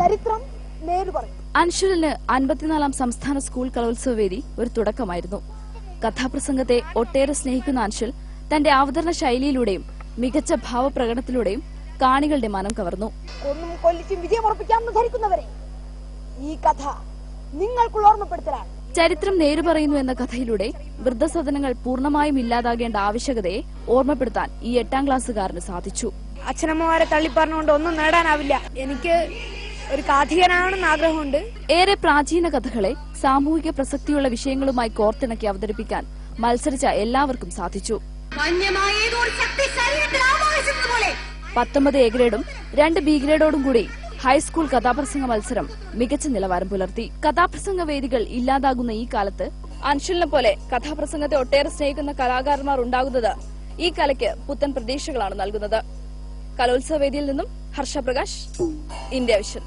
ചരിത്രം നേര് പറയും. അൻഷുലിന് 54ാം സംസ്ഥാന സ്കൂൾ കലോത്സവ വേദി ഒരു തുടക്കമായിരുന്നു. കഥാപ്രസംഗത്തെ ഒട്ടേറെ സ്നേഹിക്കുന്ന അൻഷുൽ തന്റെ അവതരണ ശൈലിയിലൂടെയും മികച്ച ഭാവപ്രകടനത്തിലൂടെയും കാണികളുടെ മനം കവർന്നു. ഒന്നും കൊല്ലിച്ചും വിജയമുറപ്പിക്കാമെന്ന് ധരിക്കുന്നവരെ ഈ കഥ നിങ്ങൾക്കുള്ള ഓർമ്മപ്പെടുത്തലാണ്. ചരിത്രം നേരു പറയുന്നു എന്ന കഥയിലൂടെ വൃദ്ധസദനങ്ങൾ പൂർണ്ണമായും ഇല്ലാതാകേണ്ട ആവശ്യകതയെ ഓർമ്മപ്പെടുത്താൻ ഈ 8ാം ക്ലാസ്സുകാരന് സാധിച്ചു. അച്ഛനമ്മമാരെ തള്ളിപ്പറഞ്ഞുകൊണ്ട് ഒന്നും നേടാനാവില്ല. എനിക്ക് ഒരു കാഥികനാണെന്ന് ആഗ്രഹമുണ്ട്. ഏറെ പ്രാചീന കഥകളെ സാമൂഹിക പ്രസക്തിയുള്ള വിഷയങ്ങളുമായി കോർത്തിണക്കി അവതരിപ്പിക്കാൻ മത്സരിച്ച എല്ലാവർക്കും സാധിച്ചു. 19 എ ഗ്രേഡും 2 ബി ഗ്രേഡോടും കൂടി ഹൈസ്കൂൾ കഥാപ്രസംഗ മത്സരം മികച്ച നിലവാരം പുലർത്തി. കഥാപ്രസംഗ വേദികൾ ഇല്ലാതാകുന്ന ഈ കാലത്ത് അൻഷുലിനെ പോലെ കഥാപ്രസംഗത്തെ ഒട്ടേറെ സ്നേഹിക്കുന്ന കലാകാരന്മാർ ഉണ്ടാകുന്നത് ഈ കലയ്ക്ക് പുത്തൻ പ്രതീക്ഷകളാണ് നൽകുന്നത്. കലോത്സവ വേദിയിൽ നിന്നും ഹർഷ പ്രകാശ്, ഇന്ത്യ വിഷൻ.